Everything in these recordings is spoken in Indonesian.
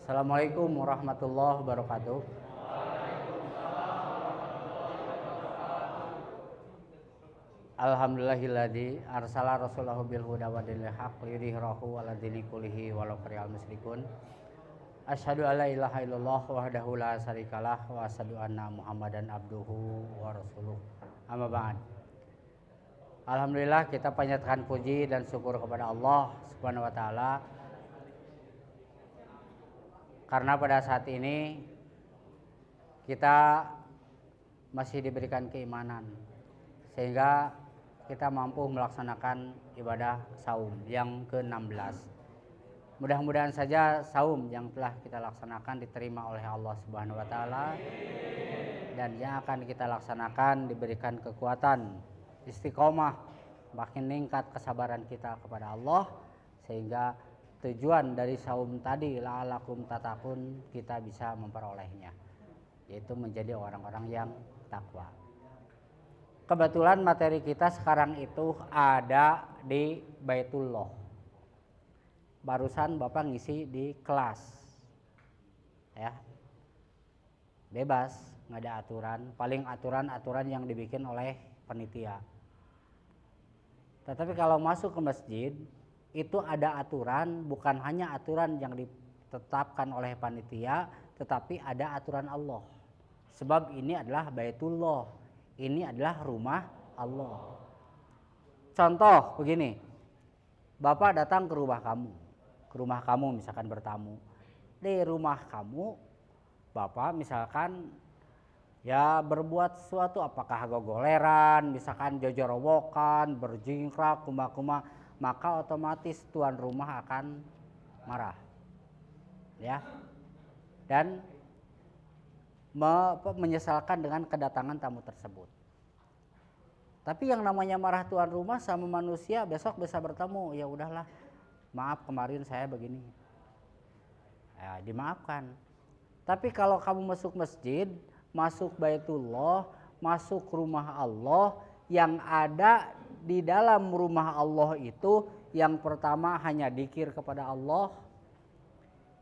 Assalamualaikum warahmatullahi wabarakatuh. Alhamdulillahilladzi arsala rasulahu bil huda wa dinil haqq liyudhhirahu 'ala dini kullihi walau karihal musyrikun. Asyhadu an la ilaha illallah wahdahu la syarikalah wa asyhadu anna Muhammadan abduhu wa rasuluh. Amma ba'd. Alhamdulillah, kita panjatkan puji dan syukur kepada Allah Subhanahu wa taala karena pada saat ini kita masih diberikan keimanan sehingga kita mampu melaksanakan ibadah saum yang ke-16. Mudah-mudahan saja saum yang telah kita laksanakan diterima oleh Allah Subhanahu wa taala dan yang akan kita laksanakan diberikan kekuatan, istiqomah, makin meningkat kesabaran kita kepada Allah sehingga tujuan dari saum tadi la'alakum tatakun kita bisa memperolehnya, yaitu menjadi orang-orang yang takwa. Kebetulan materi kita sekarang itu ada di Baitullah. Barusan Bapak ngisi di kelas, ya, bebas, nggak ada aturan, paling aturan yang dibikin oleh panitia. Tetapi kalau masuk ke masjid itu ada aturan, bukan hanya aturan yang ditetapkan oleh panitia, tetapi ada aturan Allah. Sebab ini adalah Baitullah, ini adalah rumah Allah. Contoh begini, Bapak datang ke rumah kamu misalkan bertamu. Di rumah kamu, Bapak misalkan ya berbuat sesuatu, apakah gogoleran, misalkan jojorowokan, berjingkrak, kuma-kuma, maka otomatis tuan rumah akan marah, ya, dan menyesalkan dengan kedatangan tamu tersebut. Tapi yang namanya marah tuan rumah sama manusia besok bisa bertemu, ya udahlah, maaf kemarin saya begini, ya dimaafkan. Tapi kalau kamu masuk masjid, masuk Baitullah, masuk rumah Allah, yang ada di dalam rumah Allah itu yang pertama hanya dzikir kepada Allah,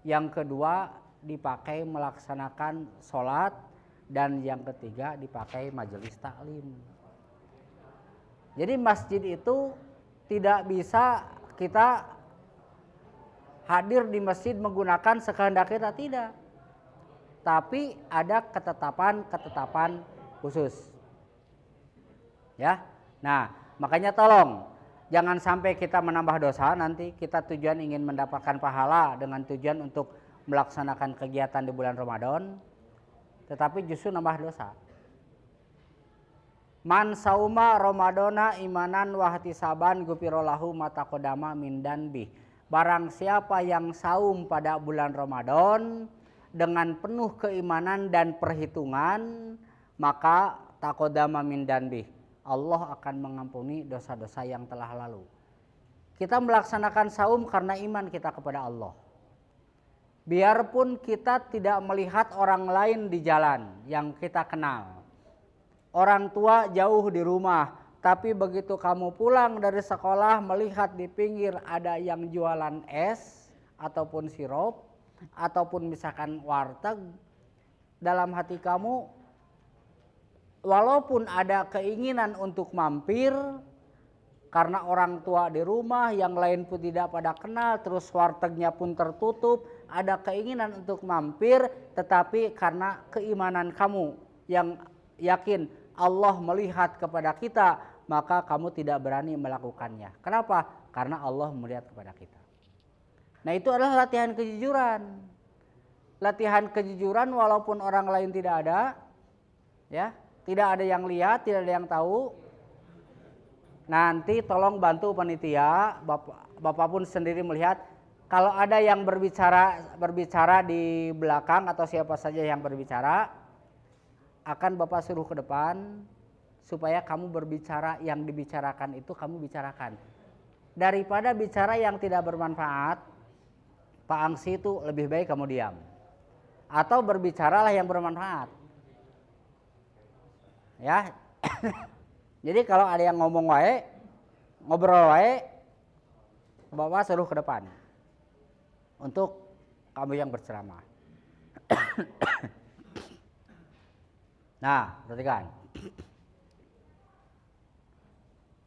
yang kedua dipakai melaksanakan sholat, dan yang ketiga dipakai majelis taklim. Jadi masjid itu tidak bisa kita hadir di masjid menggunakan sekehendak kita, tidak. Tapi ada ketetapan khusus. Ya. Nah, makanya tolong jangan sampai kita menambah dosa, nanti kita tujuan ingin mendapatkan pahala dengan tujuan untuk melaksanakan kegiatan di bulan Ramadan, tetapi justru nambah dosa. Man sauma Ramadana imanan wahtisaban gupirolahu mataqodama min danbi. Barang siapa yang saum pada bulan Ramadan dengan penuh keimanan dan perhitungan, maka taqodama min danbi, Allah akan mengampuni dosa-dosa yang telah lalu. Kita melaksanakan saum karena iman kita kepada Allah. Biarpun kita tidak melihat orang lain di jalan yang kita kenal, orang tua jauh di rumah, tapi begitu kamu pulang dari sekolah melihat di pinggir ada yang jualan es ataupun sirup ataupun misalkan warteg, dalam hati kamu walaupun ada keinginan untuk mampir karena orang tua di rumah, yang lain pun tidak pada kenal, terus wartegnya pun tertutup, ada keinginan untuk mampir, tetapi karena keimanan kamu yang yakin Allah melihat kepada kita, maka kamu tidak berani melakukannya. Kenapa? Karena Allah melihat kepada kita. Nah, itu adalah latihan kejujuran. Latihan kejujuran walaupun orang lain tidak ada, ya, tidak ada yang lihat, tidak ada yang tahu. Nanti tolong bantu panitia, Bapak pun sendiri melihat, kalau ada yang berbicara di belakang atau siapa saja yang berbicara, akan Bapak suruh ke depan supaya kamu berbicara, yang dibicarakan itu kamu bicarakan. Daripada bicara yang tidak bermanfaat, Pak Angsi, itu lebih baik kamu diam. Atau berbicaralah yang bermanfaat. Ya. Jadi kalau ada yang ngomong wae, ngobrol wae, Bapak suruh ke depan untuk kamu yang berceramah. Nah, perhatikan.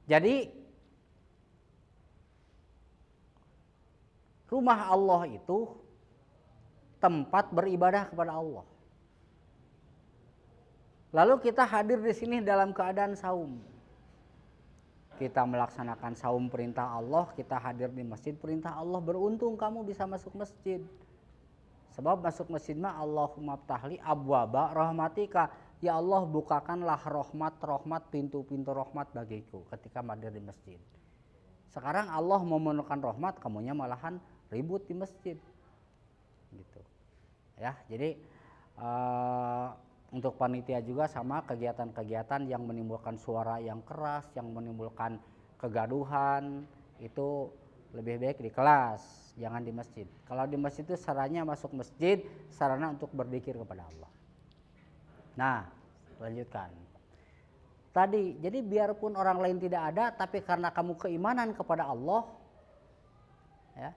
Jadi rumah Allah itu tempat beribadah kepada Allah. Lalu kita hadir di sini dalam keadaan saum. Kita melaksanakan saum perintah Allah, kita hadir di masjid perintah Allah. Beruntung kamu bisa masuk masjid. Sebab masuk masjid mah Allahumma ftahli abwaba rahmatika. Ya Allah, bukakanlah rahmat pintu-pintu rahmat bagiku ketika hadir di masjid. Sekarang Allah mau menekan rahmat, kamunya malahan ribut di masjid. Gitu. Ya, jadi untuk panitia juga sama, kegiatan-kegiatan yang menimbulkan suara yang keras, yang menimbulkan kegaduhan, itu lebih baik di kelas, jangan di masjid. Kalau di masjid itu sarannya masuk masjid, sarana untuk berzikir kepada Allah. Nah, lanjutkan. Tadi, jadi biarpun orang lain tidak ada, tapi karena kamu keimanan kepada Allah, ya,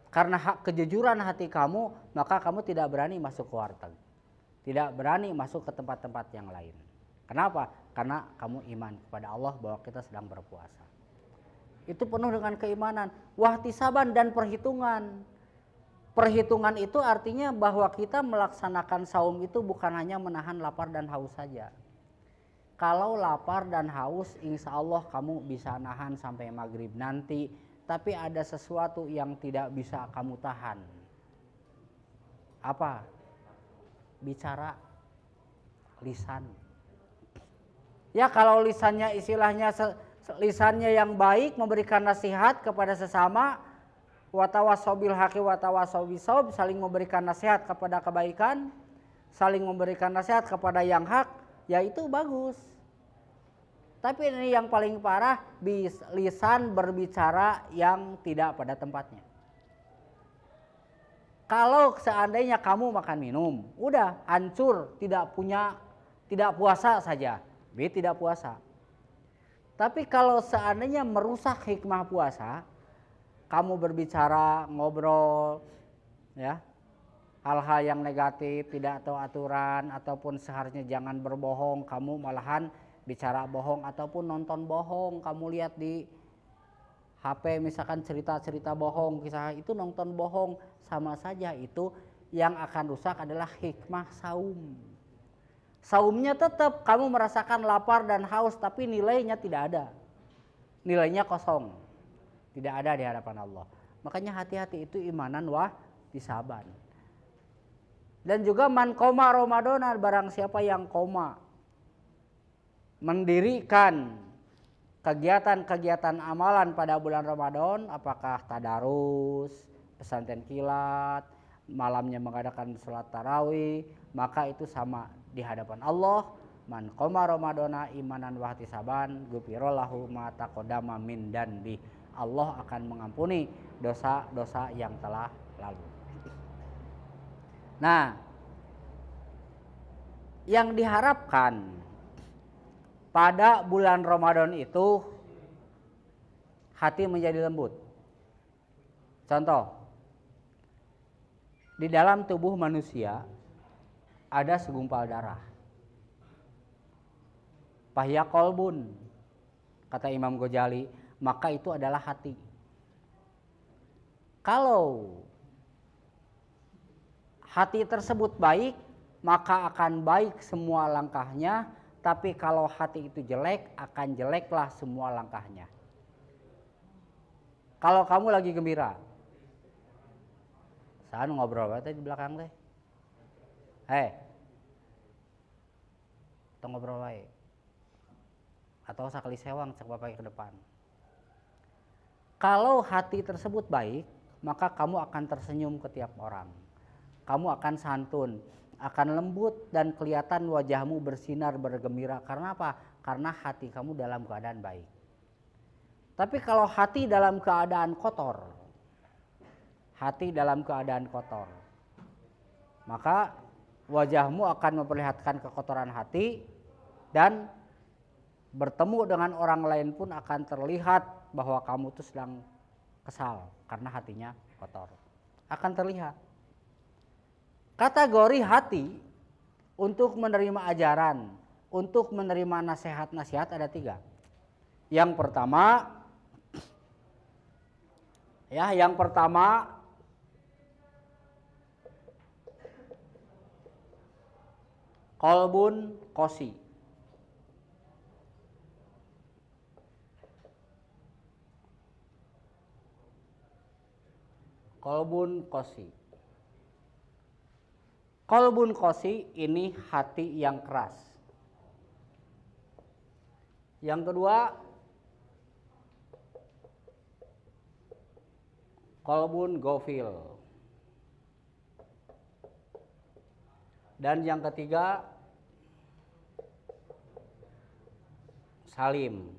karena kejujuran hati kamu, maka kamu tidak berani masuk ke warteg. Tidak berani masuk ke tempat-tempat yang lain. Kenapa? Karena kamu iman kepada Allah bahwa kita sedang berpuasa. Itu penuh dengan keimanan, wahtisaban dan perhitungan. Perhitungan itu artinya bahwa kita melaksanakan saum itu bukan hanya menahan lapar dan haus saja. Kalau lapar dan haus, insya Allah kamu bisa nahan sampai maghrib nanti. Tapi ada sesuatu yang tidak bisa kamu tahan. Apa? Bicara, lisan. Ya, kalau lisannya istilahnya lisannya yang baik, memberikan nasihat kepada sesama, watawasobil haqi watawasobisob, saling memberikan nasihat kepada kebaikan, saling memberikan nasihat kepada yang hak, ya itu bagus. Tapi ini yang paling parah, lisan berbicara yang tidak pada tempatnya. Kalau seandainya kamu makan minum, udah hancur, tidak puasa saja, tidak puasa. Tapi kalau seandainya merusak hikmah puasa, kamu berbicara, ngobrol, ya, hal-hal yang negatif, tidak tahu aturan, ataupun seharusnya jangan berbohong, kamu malahan bicara bohong ataupun nonton bohong, kamu lihat di HP misalkan cerita-cerita bohong, kisah itu nonton bohong, sama saja itu yang akan rusak adalah hikmah saum. Saumnya tetap kamu merasakan lapar dan haus, tapi nilainya tidak ada. Nilainya kosong. Tidak ada di hadapan Allah. Makanya hati-hati, itu imanan wahtisaban. Dan juga man koma Ramadan, barang siapa yang koma, mendirikan kegiatan-kegiatan amalan pada bulan Ramadan, apakah tadarus, pesantren kilat, malamnya mengadakan sholat tarawih, maka itu sama di hadapan Allah. Man qoma ramadana imanan wahtisaban ghufira lahu ma taqaddama min danbi. Allah akan mengampuni dosa-dosa yang telah lalu. Nah, yang diharapkan pada bulan Ramadan itu hati menjadi lembut. Contoh, di dalam tubuh manusia ada segumpal darah. Fahya qalbun, kata Imam Ghazali, maka itu adalah hati. Kalau hati tersebut baik, maka akan baik semua langkahnya. Tapi kalau hati itu jelek, akan jeleklah semua langkahnya. Kalau kamu lagi gembira, saya ngobrol tadi di belakang teh. Kita ngobrol baik. Atau sakali sewang cek bapak ke depan. Kalau hati tersebut baik, maka kamu akan tersenyum ke tiap orang. Kamu akan santun, akan lembut, dan kelihatan wajahmu bersinar bergembira. Karena apa? Karena hati kamu dalam keadaan baik. Tapi kalau hati dalam keadaan kotor, maka wajahmu akan memperlihatkan kekotoran hati, dan bertemu dengan orang lain pun akan terlihat bahwa kamu itu sedang kesal karena hatinya kotor. Akan terlihat. Kategori hati untuk menerima ajaran, untuk menerima nasihat-nasihat ada 3. Yang pertama qalbun qasi. Qalbun qasi. Qalbun qasi ini hati yang keras. Yang kedua qalbun ghafil. Dan yang ketiga salim.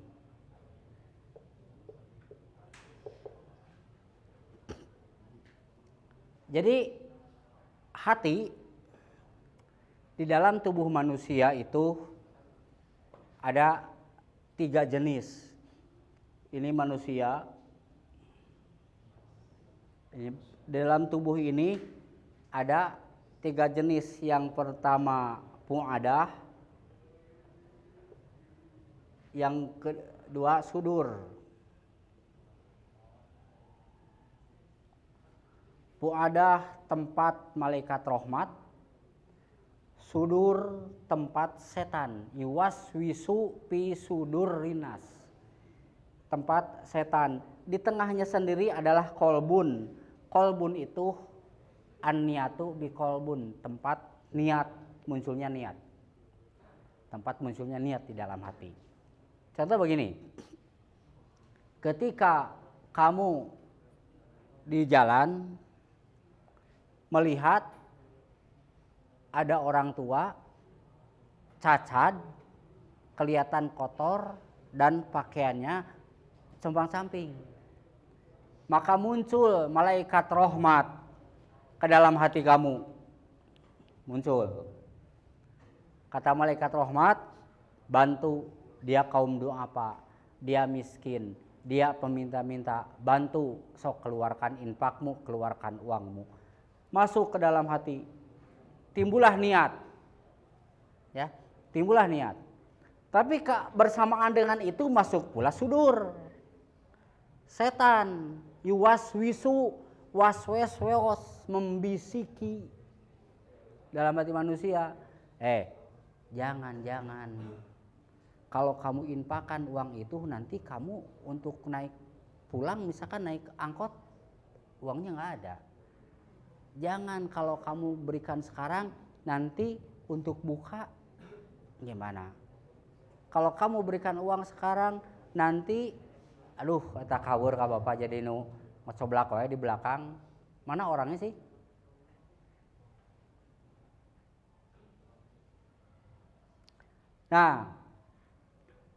Jadi hati di dalam tubuh manusia itu ada 3 jenis. Ini manusia. Dalam tubuh ini ada 3 jenis. Yang pertama mu'adah, yang kedua sudur. Mu'adah tempat malaikat rahmat, sudur tempat setan, yuwaswisu fi sudur rinas, tempat setan. Di tengahnya sendiri adalah kolbun. Kolbun itu an-niyatu bi kolbun, tempat niat, munculnya niat. Tempat munculnya niat di dalam hati. Contoh begini, ketika kamu di jalan melihat ada orang tua cacat, kelihatan kotor dan pakaiannya compang-camping, maka muncul malaikat rahmat ke dalam hati kamu. Muncul, kata malaikat rahmat, bantu dia kaum du'afa, dia miskin, dia peminta-minta, bantu, sok keluarkan infakmu, keluarkan uangmu. Masuk ke dalam hati, timbullah niat, ya, timbullah niat. Tapi bersamaan dengan itu masuk pula sudur, setan, yuwaswisu, waswes-weos, membisiki dalam hati manusia. Jangan, kalau kamu infakkan uang itu nanti kamu untuk naik pulang, misalkan naik angkot, uangnya nggak ada. Jangan, kalau kamu berikan sekarang nanti untuk buka gimana? Kalau kamu berikan uang sekarang nanti, aduh, kata kawur ka bapak jadi nu ngocoblak wae di belakang. Mana orangnya sih? Nah,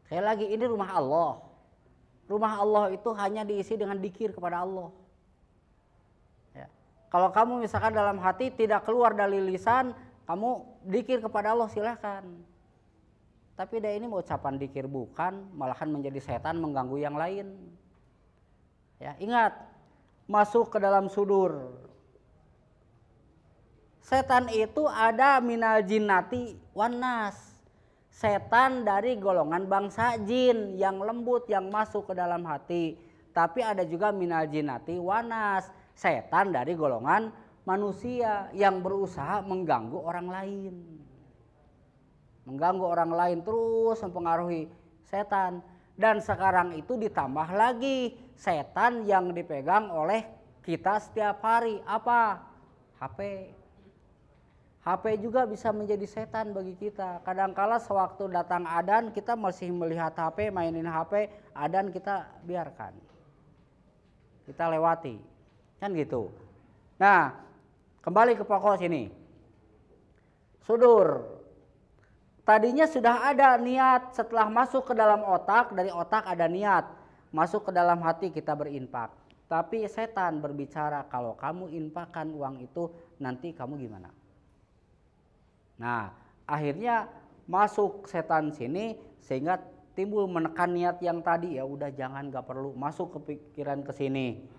sekali lagi, ini rumah Allah. Rumah Allah itu hanya diisi dengan dzikir kepada Allah. Kalau kamu misalkan dalam hati tidak keluar dari lisan, kamu dzikir kepada Allah silahkan. Tapi ini mau ucapan dzikir bukan, malahan menjadi setan mengganggu yang lain. Ya, ingat, masuk ke dalam sudur. Setan itu ada minal jinnati wan nas. Setan dari golongan bangsa jin yang lembut yang masuk ke dalam hati. Tapi ada juga minal jinnati wan nas. Setan dari golongan manusia yang berusaha mengganggu orang lain. Mengganggu orang lain terus mempengaruhi setan. Dan sekarang itu ditambah lagi setan yang dipegang oleh kita setiap hari. Apa? HP. HP juga bisa menjadi setan bagi kita. Kadangkala sewaktu datang adzan kita masih melihat HP, mainin HP, adzan kita biarkan. Kita lewati. Kan gitu. Nah, kembali ke pokok sini. Sudur. Tadinya sudah ada niat setelah masuk ke dalam otak, dari otak ada niat. Masuk ke dalam hati kita berinfak. Tapi setan berbicara, kalau kamu infakkan uang itu nanti kamu gimana? Nah, akhirnya masuk setan sini sehingga timbul menekan niat yang tadi, ya udah jangan, gak perlu, masuk kepikiran ke sini.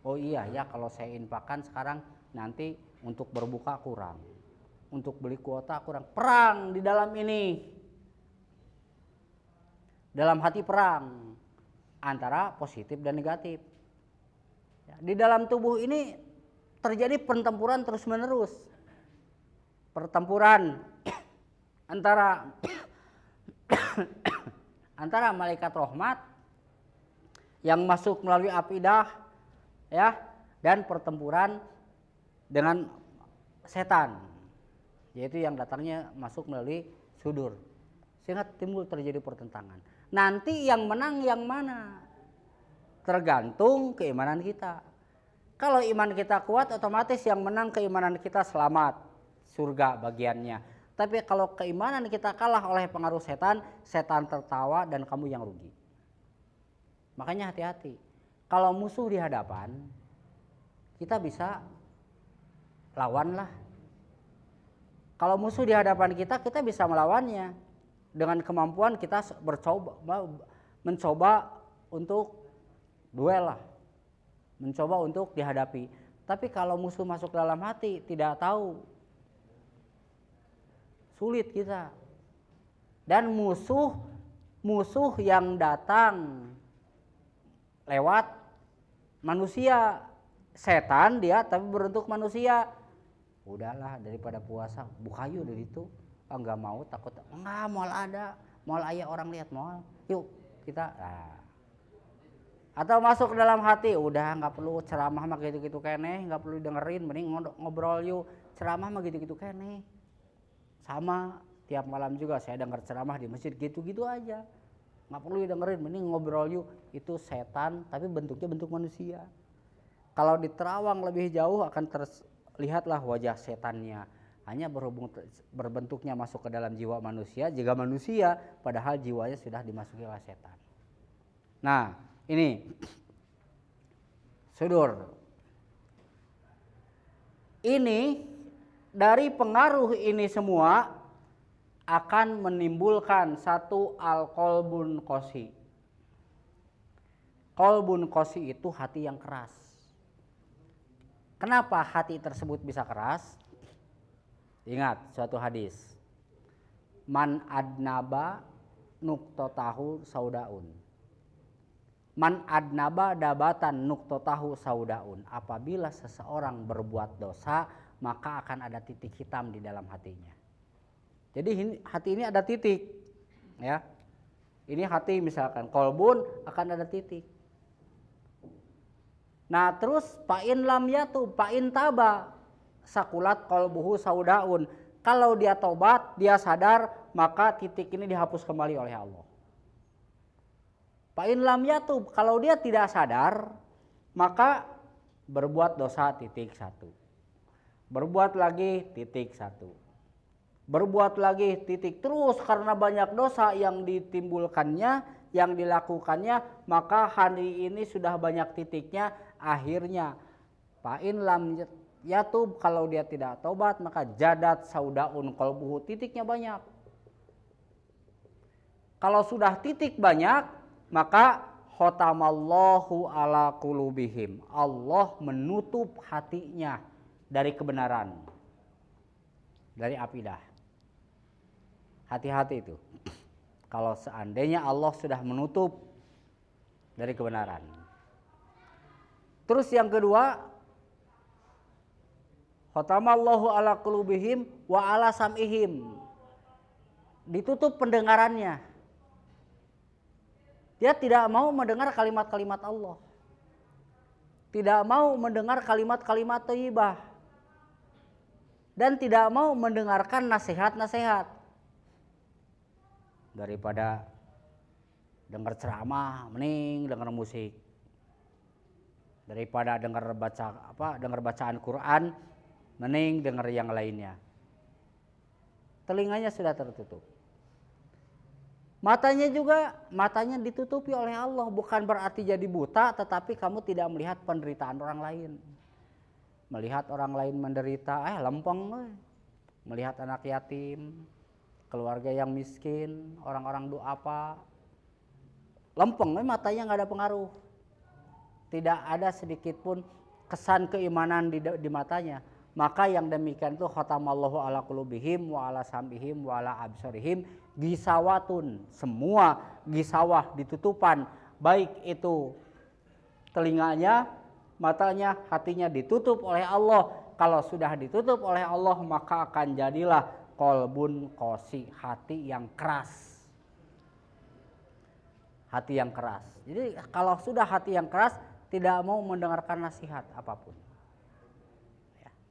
Oh iya ya, kalau saya infakkan sekarang nanti untuk berbuka kurang. untuk beli kuota kurang. Perang di dalam ini. Dalam hati perang antara positif dan negatif. Di dalam tubuh ini terjadi pertempuran terus-menerus. Pertempuran antara antara malaikat rahmat yang masuk melalui afidah ya, dan pertempuran dengan setan, yaitu yang datangnya masuk melalui sudur, sehingga timbul terjadi pertentangan. Nanti yang menang yang mana? Tergantung keimanan kita. Kalau iman kita kuat, otomatis yang menang keimanan kita, selamat, surga bagiannya. Tapi kalau keimanan kita kalah oleh pengaruh setan, setan tertawa dan kamu yang rugi. Makanya hati-hati. Kalau musuh di hadapan, kita bisa lawanlah. Kalau musuh di hadapan kita bisa melawannya. Dengan kemampuan kita mencoba untuk duel lah, mencoba untuk dihadapi. Tapi kalau musuh masuk dalam hati, tidak tahu, sulit kita. Dan musuh yang datang lewat manusia, setan dia tapi berbentuk manusia. Udahlah, daripada puasa buka yuk dari itu. Enggak mau, takut enggak, moal ada, moal ayah orang lihat, moal yuk kita. Atau masuk ke dalam hati, udah nggak perlu ceramah mah gitu-gitu keneh, nggak perlu dengerin, mending ngobrol yuk. Ceramah mah gitu-gitu keneh. Sama tiap malam juga saya dengar ceramah di masjid gitu-gitu aja, nggak perlu dengerin, mending ngobrol yuk. Itu setan tapi bentuknya bentuk manusia. Kalau diterawang lebih jauh akan terlihatlah wajah setannya. Hanya berbentuknya masuk ke dalam jiwa manusia, jika manusia padahal jiwanya sudah dimasuki oleh setan. Nah, ini sudur. Ini dari pengaruh ini semua akan menimbulkan satu al-qalbun qasi. Qalbun qasi itu hati yang keras. Kenapa hati tersebut bisa keras? Ingat suatu hadis. Man adnaba nuqtatahu saudaun. Man adnaba dabatan nuqtatahu saudaun. Apabila seseorang berbuat dosa, maka akan ada titik hitam di dalam hatinya. Jadi hati ini ada titik, ya. Ini hati misalkan qalbun akan ada titik. Nah, terus fa'in lam yatub fa'in taba sakulat qalbuhu saudaun. Kalau dia tobat, dia sadar, maka titik ini dihapus kembali oleh Allah. Fa'in lam yatub, kalau dia tidak sadar, maka berbuat dosa titik satu. Berbuat lagi titik satu. Berbuat lagi titik terus, karena banyak dosa yang ditimbulkannya, yang dilakukannya, maka hari ini sudah banyak titiknya. Akhirnya fa'in lam yatub, kalau dia tidak tobat, maka jadat saudaun qalbuhu, titiknya banyak. Kalau sudah titik banyak, maka khotamallahu ala qulubihim, Allah menutup hatinya dari kebenaran, dari akidah. Hati-hati itu. Kalau seandainya Allah sudah menutup dari kebenaran. Terus yang kedua, khotamallahu ala qulubihim wa ala sam'ihim, ditutup pendengarannya. Dia tidak mau mendengar kalimat-kalimat Allah, tidak mau mendengar kalimat-kalimat thayyibah, dan tidak mau mendengarkan nasihat-nasihat. Daripada dengar ceramah, mending dengar musik. Daripada dengar bacaan Quran, mending dengar yang lainnya. Telinganya sudah tertutup. Matanya ditutupi oleh Allah, bukan berarti jadi buta, tetapi kamu tidak melihat penderitaan orang lain. Melihat orang lain menderita, lempeng. Melihat anak yatim, keluarga yang miskin, orang-orang duafa, lempeng, matanya nggak ada pengaruh. Tidak ada sedikit pun kesan keimanan di matanya. Maka yang demikian itu khatamallahu ala qulubihim wa ala sam'ihim wa ala absarihim gisawatun. Semua gisawah ditutupan, baik itu telinganya, matanya, hatinya ditutup oleh Allah. Kalau sudah ditutup oleh Allah maka akan jadilah qalbun qasi, hati yang keras. Hati yang keras. Jadi kalau sudah hati yang keras tidak mau mendengarkan nasihat apapun.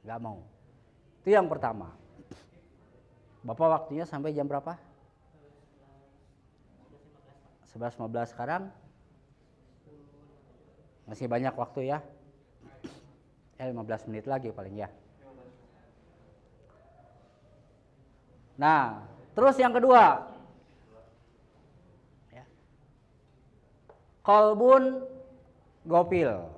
Nggak mau. Itu yang pertama. Bapak waktunya sampai jam berapa? 11.15 sekarang. Masih banyak waktu ya. 15 menit lagi paling ya. Nah, terus yang kedua. Qalbun gofil.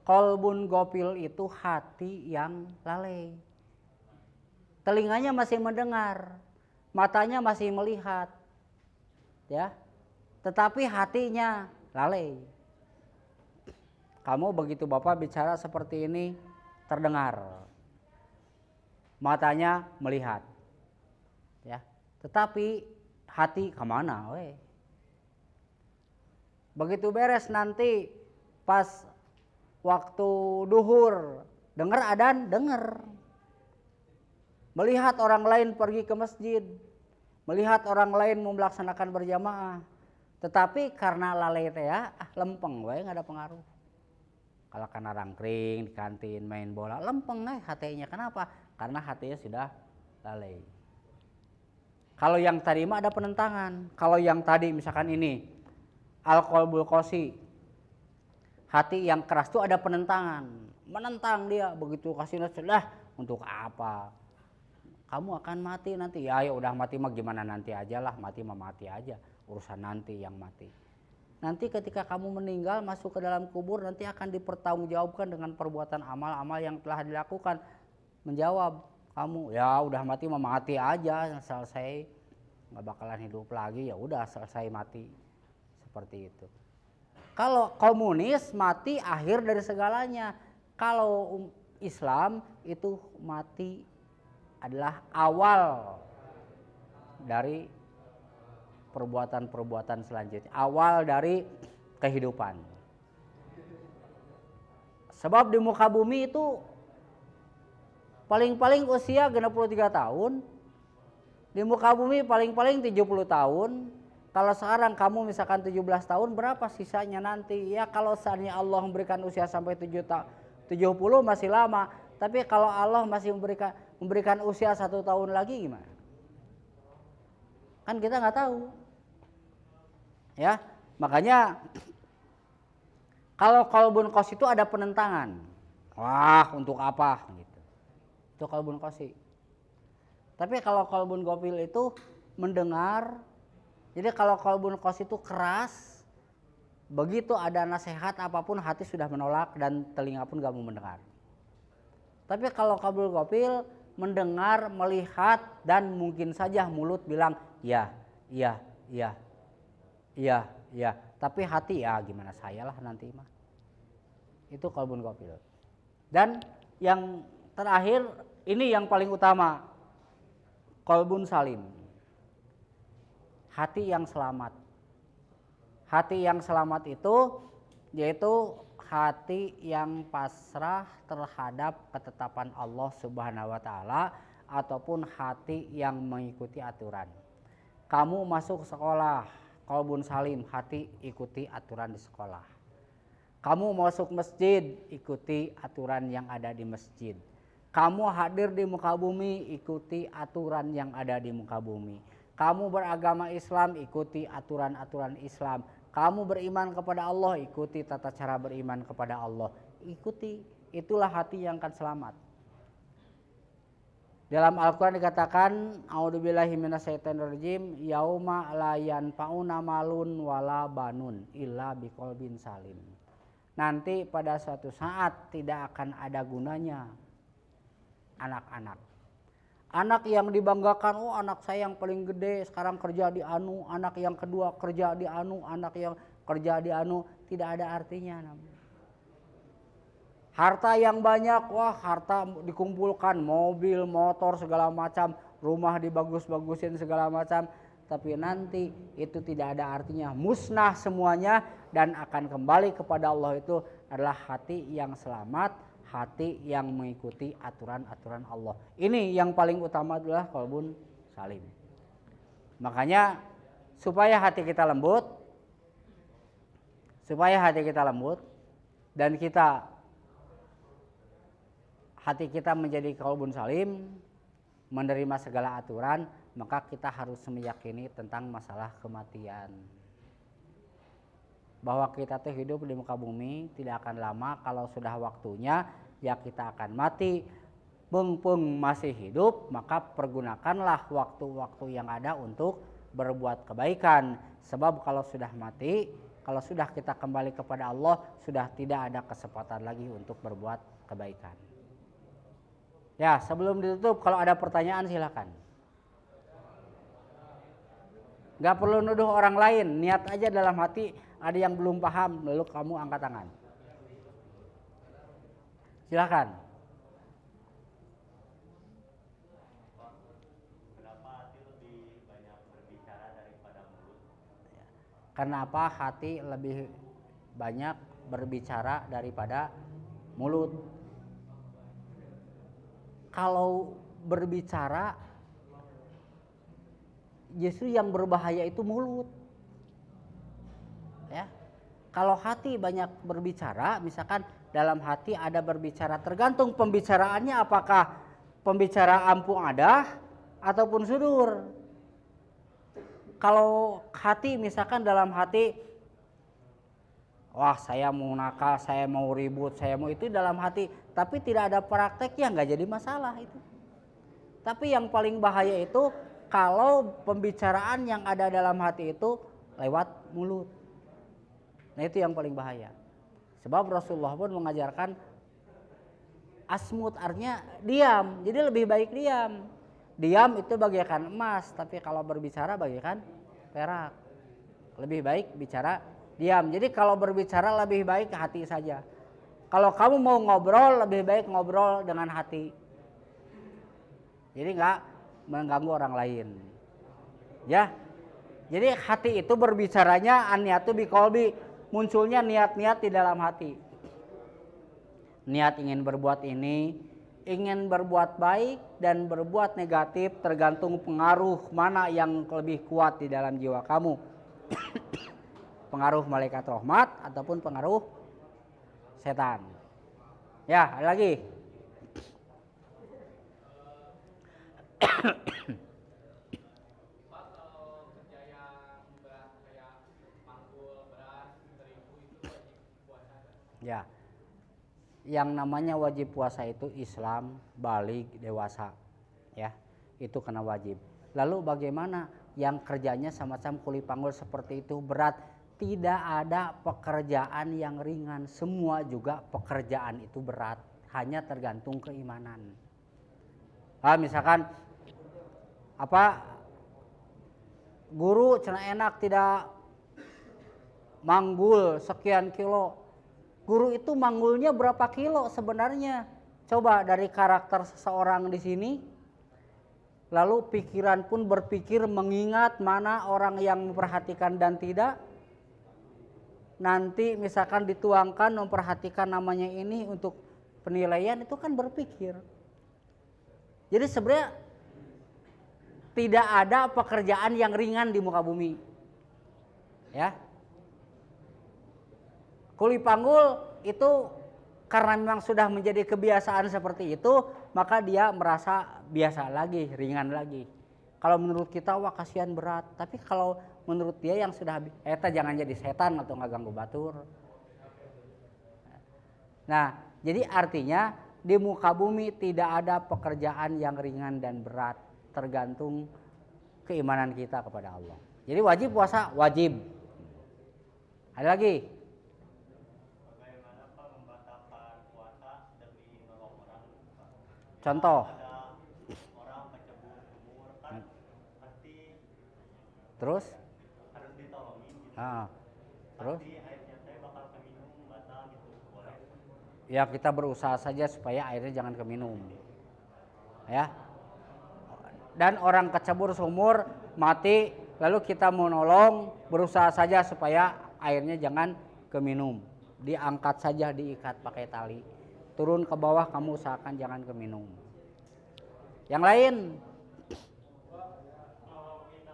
Qalbun gofil itu hati yang lalai. Telinganya masih mendengar, matanya masih melihat, ya. Tetapi hatinya lalai. Kamu begitu Bapak bicara seperti ini terdengar, matanya melihat, ya. Tetapi hati kemana, weh? Begitu beres nanti pas waktu duhur, dengar adzan, dengar. Melihat orang lain pergi ke masjid, melihat orang lain melaksanakan berjamaah. Tetapi karena lalai teh ya, lempeng we nggak ada pengaruh. Kalau karena rangkring di kantin main bola, lempeng hatinya. Kenapa? Karena hatinya sudah lalai. Kalau yang tadi mah ada penentangan. Kalau yang tadi misalkan ini al-qalbul qasi, hati yang keras itu ada penentangan, menentang dia. Begitu kasih nasihat, untuk apa? Kamu akan mati nanti. Ya udah mati mah gimana nanti aja lah, mati mah mati aja, urusan nanti yang mati. Nanti ketika kamu meninggal masuk ke dalam kubur nanti akan dipertanggungjawabkan dengan perbuatan amal-amal yang telah dilakukan. Menjawab kamu, ya udah mati mah mati aja, selesai, nggak bakalan hidup lagi, ya udah selesai mati, seperti itu. Kalau komunis mati akhir dari segalanya. Kalau Islam itu mati adalah awal dari perbuatan-perbuatan selanjutnya, awal dari kehidupan. Sebab di muka bumi itu paling-paling usia 63 tahun, di muka bumi paling-paling 70 tahun. Kalau sekarang kamu misalkan 17 tahun, berapa sisanya nanti? Ya kalau seandainya Allah memberikan usia sampai 70 masih lama. Tapi kalau Allah masih memberikan usia 1 tahun lagi gimana? Kan kita nggak tahu. Ya, makanya kalau qalbun qasi itu ada penentangan. Wah, untuk apa gitu. Itu qalbun qasi. Tapi kalau qalbun gofil itu mendengar. Jadi kalau qalbun qasi itu keras, begitu ada nasihat apapun hati sudah menolak dan telinga pun gak mau mendengar. Tapi kalau qalbun gofil mendengar, melihat, dan mungkin saja mulut bilang ya, iya, iya, iya, iya. Tapi hati ya gimana saya lah nanti mah. Itu qalbun gofil. Dan yang terakhir ini yang paling utama, qalbun salim. Hati yang selamat. Hati yang selamat itu yaitu hati yang pasrah terhadap ketetapan Allah Subhanahu wa taala ataupun hati yang mengikuti aturan. Kamu masuk sekolah, qalbun salim, hati ikuti aturan di sekolah. Kamu masuk masjid, ikuti aturan yang ada di masjid. Kamu hadir di muka bumi, ikuti aturan yang ada di muka bumi. Kamu beragama Islam, ikuti aturan-aturan Islam. Kamu beriman kepada Allah, ikuti tata cara beriman kepada Allah. Ikuti, itulah hati yang akan selamat. Dalam Al-Quran dikatakan, A'udzubillahi minasyaitonirrajim, yauma la yanfa'u malun wala banun illa biqalbin salim. Nanti pada suatu saat tidak akan ada gunanya anak-anak. Anak yang dibanggakan, oh anak saya yang paling gede sekarang kerja di anu, anak yang kedua kerja di anu, anak yang kerja di anu, tidak ada artinya. Harta yang banyak, wah harta dikumpulkan, mobil, motor, segala macam, rumah dibagus-bagusin segala macam. Tapi nanti itu tidak ada artinya, musnah semuanya dan akan kembali kepada Allah itu adalah hati yang selamat, hati yang mengikuti aturan-aturan Allah. Ini yang paling utama adalah qalbun salim. Makanya supaya hati kita lembut, dan hati kita menjadi qalbun salim, menerima segala aturan, maka kita harus meyakini tentang masalah kematian. Bahwa kita tuh hidup di muka bumi tidak akan lama, kalau sudah waktunya ya kita akan mati. Mumpung masih hidup, maka pergunakanlah waktu-waktu yang ada untuk berbuat kebaikan. Sebab kalau sudah mati, kalau sudah kita kembali kepada Allah, sudah tidak ada kesempatan lagi untuk berbuat kebaikan. Ya, sebelum ditutup kalau ada pertanyaan silakan. Gak perlu nuduh orang lain, niat aja dalam hati. Ada yang belum paham, lalu kamu angkat tangan. Silakan. Kenapa hati lebih banyak berbicara daripada mulut? Kenapa hati lebih banyak berbicara daripada mulut? Kalau berbicara, justru yang berbahaya itu mulut. Ya. Kalau hati banyak berbicara, misalkan dalam hati ada berbicara, tergantung pembicaraannya, apakah pembicara ampung ada ataupun sudur. Kalau hati misalkan dalam hati, wah saya mau nakal, saya mau ribut, saya mau itu dalam hati, tapi tidak ada prakteknya, nggak jadi masalah itu. Tapi yang paling bahaya itu kalau pembicaraan yang ada dalam hati itu lewat mulut. Nah itu yang paling bahaya. Sebab Rasulullah pun mengajarkan asmut, artinya diam. Jadi lebih baik diam. Diam itu bagaikan emas, tapi kalau berbicara bagaikan perak. Lebih baik bicara diam. Jadi kalau berbicara lebih baik hati saja. Kalau kamu mau ngobrol, lebih baik ngobrol dengan hati. Jadi nggak mengganggu orang lain. Ya. Jadi hati itu berbicaranya an-niyatu biqalbi, munculnya niat-niat di dalam hati. Niat ingin berbuat ini, ingin berbuat baik dan berbuat negatif, tergantung pengaruh mana yang lebih kuat di dalam jiwa kamu. Pengaruh malaikat rahmat ataupun pengaruh setan. Ya, ada lagi. Ya, yang namanya wajib puasa itu Islam, baligh, dewasa, ya, itu kena wajib. Lalu bagaimana yang kerjanya semacam kuli panggul seperti itu berat? Tidak ada pekerjaan yang ringan, semua juga pekerjaan itu berat, hanya tergantung keimanan. Misalkan guru cenah enak tidak manggul sekian kilo. Guru itu manggulnya berapa kilo sebenarnya? Coba dari karakter seseorang di sini, lalu pikiran pun berpikir mengingat mana orang yang memperhatikan dan tidak. Nanti misalkan dituangkan memperhatikan namanya ini untuk penilaian, itu kan berpikir. Jadi sebenarnya tidak ada pekerjaan yang ringan di muka bumi. Ya. Kuli panggul itu karena memang sudah menjadi kebiasaan seperti itu, maka dia merasa biasa lagi, ringan lagi. Kalau menurut kita wah kasihan berat, tapi kalau menurut dia yang sudah eta jangan jadi setan atau nggak ganggu batur. Nah, jadi artinya di muka bumi tidak ada pekerjaan yang ringan dan berat, tergantung keimanan kita kepada Allah. Jadi wajib puasa, wajib. Ada lagi? Contoh. Orang kecebur sumur kan pasti Terus? harus ditolongin gitu. Terus? Pasti airnya teh bakal keminum batal gitu, boleh. Ya kita berusaha saja supaya airnya jangan keminum. Ya. Dan orang kecebur sumur mati, lalu kita mau nolong, berusaha saja supaya airnya jangan keminum. Diangkat saja, diikat pakai tali. Turun ke bawah, kamu usahakan jangan keminum. Yang lain. Kalau kita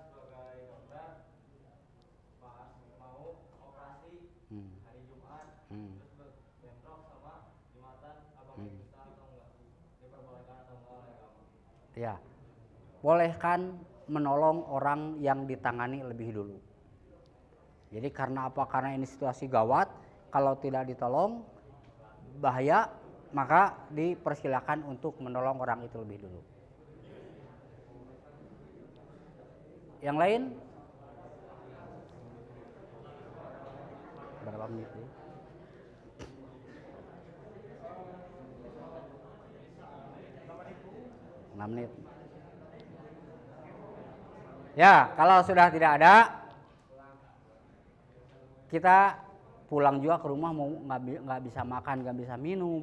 sebagai dokter pas mau operasi hari Jumat, terus bentrok sama Jumatan, apakah bisa atau enggak, diperbolehkan atau enggak oleh agama? Ya, bolehkan menolong orang yang ditangani lebih dulu. Jadi karena apa? Karena ini situasi gawat, kalau tidak ditolong bahaya, maka dipersilakan untuk menolong orang itu lebih dulu. Yang lain? Berapa menit ini? 6 menit. Ya, kalau sudah tidak ada, kita pulang juga ke rumah, mau nggak bisa makan, nggak bisa minum.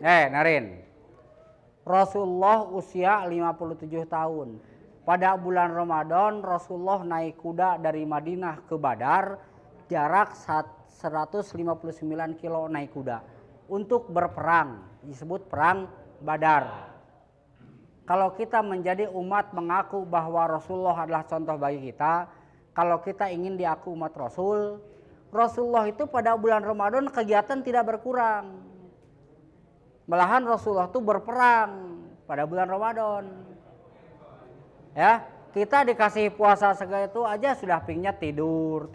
Ya. Narin. Rasulullah usia 57 tahun. Pada bulan Ramadan Rasulullah naik kuda dari Madinah ke Badar, jarak 159 kilo naik kuda untuk berperang, disebut perang Badar. Kalau kita menjadi umat mengaku bahwa Rasulullah adalah contoh bagi kita, kalau kita ingin diaku umat Rasul, Rasulullah itu pada bulan Ramadan kegiatan tidak berkurang. Malahan Rasulullah itu berperang pada bulan Ramadan. Ya, kita dikasih puasa segala itu aja sudah pingnya tidur.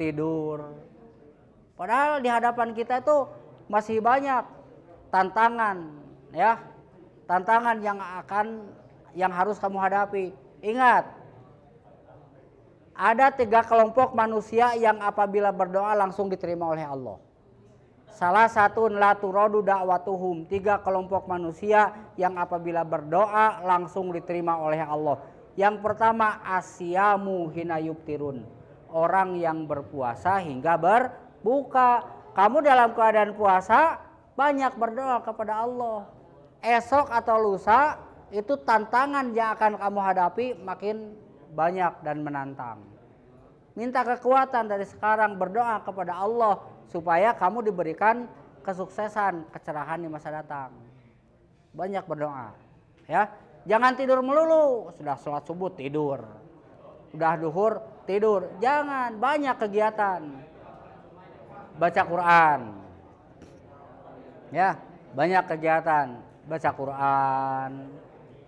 Padahal di hadapan kita itu masih banyak tantangan, ya. Tantangan yang harus kamu hadapi. Ingat, ada 3 kelompok manusia yang apabila berdoa langsung diterima oleh Allah. Salah satu la turadu da'watuhum, 3 kelompok manusia yang apabila berdoa langsung diterima oleh Allah. Yang pertama asyamu hina yubtirun, orang yang berpuasa hingga berbuka. Kamu dalam keadaan puasa banyak berdoa kepada Allah. Esok atau lusa itu tantangan yang akan kamu hadapi makin banyak dan menantang. Minta kekuatan dari sekarang, berdoa kepada Allah supaya kamu diberikan kesuksesan, kecerahan di masa datang. Banyak berdoa, ya. Jangan tidur melulu, sudah sholat subuh tidur, udah duhur tidur. Jangan, banyak kegiatan. Baca Quran, ya, banyak kegiatan. Baca Quran,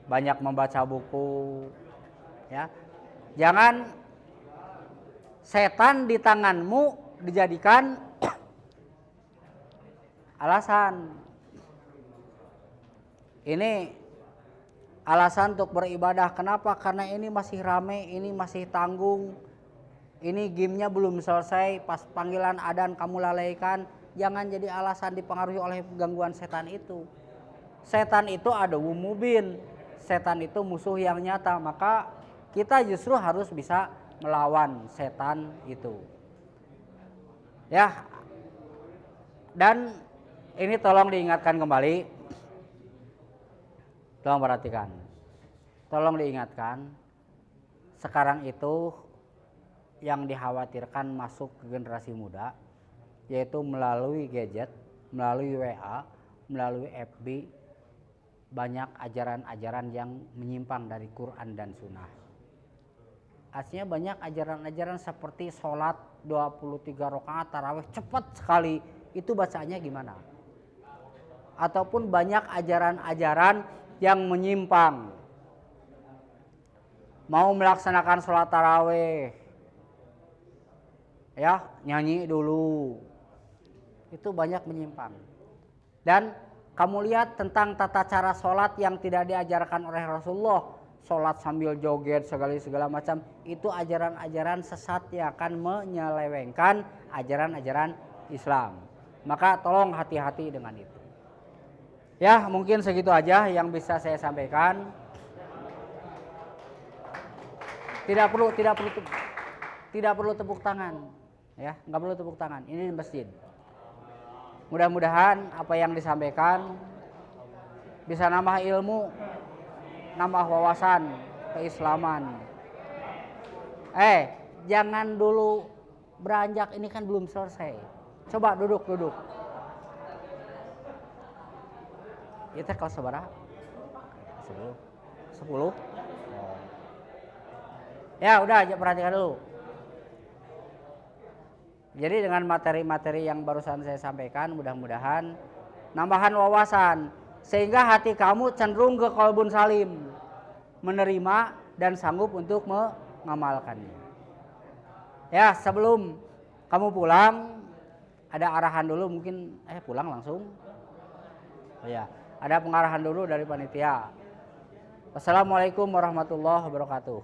banyak membaca buku, ya. Jangan setan di tanganmu dijadikan alasan. Ini alasan untuk beribadah. Kenapa? Karena ini masih rame, ini masih tanggung, ini gamenya belum selesai, pas panggilan adzan kamu lalaikan. Jangan jadi alasan dipengaruhi oleh gangguan setan itu. Setan itu aduwwum mubin, setan itu musuh yang nyata, maka kita justru harus bisa melawan setan itu. Ya. Dan ini tolong diingatkan kembali. Tolong perhatikan. Tolong diingatkan. Sekarang itu yang dikhawatirkan masuk ke generasi muda, yaitu melalui gadget, melalui WA, melalui FB, banyak ajaran-ajaran yang menyimpang dari Quran dan Sunnah. Artinya banyak ajaran-ajaran seperti sholat 23 rakaat tarawih cepat sekali, itu bacaannya gimana? Ataupun banyak ajaran-ajaran yang menyimpang. Mau melaksanakan sholat tarawih, ya nyanyi dulu, itu banyak menyimpang. Dan kamu lihat tentang tata cara sholat yang tidak diajarkan oleh Rasulullah, sholat sambil joget segala macam, itu ajaran-ajaran sesat yang akan menyelewengkan ajaran-ajaran Islam. Maka tolong hati-hati dengan itu. Ya, mungkin segitu aja yang bisa saya sampaikan. Tidak perlu tepuk tangan. Ya, nggak perlu tepuk tangan. Ini di masjid. Mudah-mudahan apa yang disampaikan bisa nambah ilmu, nambah wawasan keislaman. Jangan dulu beranjak, ini kan belum selesai. Coba duduk. Itu kelas seberapa? 10. Ya udah, perhatikan dulu. Jadi dengan materi-materi yang barusan saya sampaikan, mudah-mudahan nambahan wawasan sehingga hati kamu cenderung ke qalbun salim, menerima dan sanggup untuk mengamalkannya. Ya, sebelum kamu pulang ada arahan dulu, mungkin pulang langsung. Oh ya, ada pengarahan dulu dari panitia. Wassalamualaikum warahmatullahi wabarakatuh.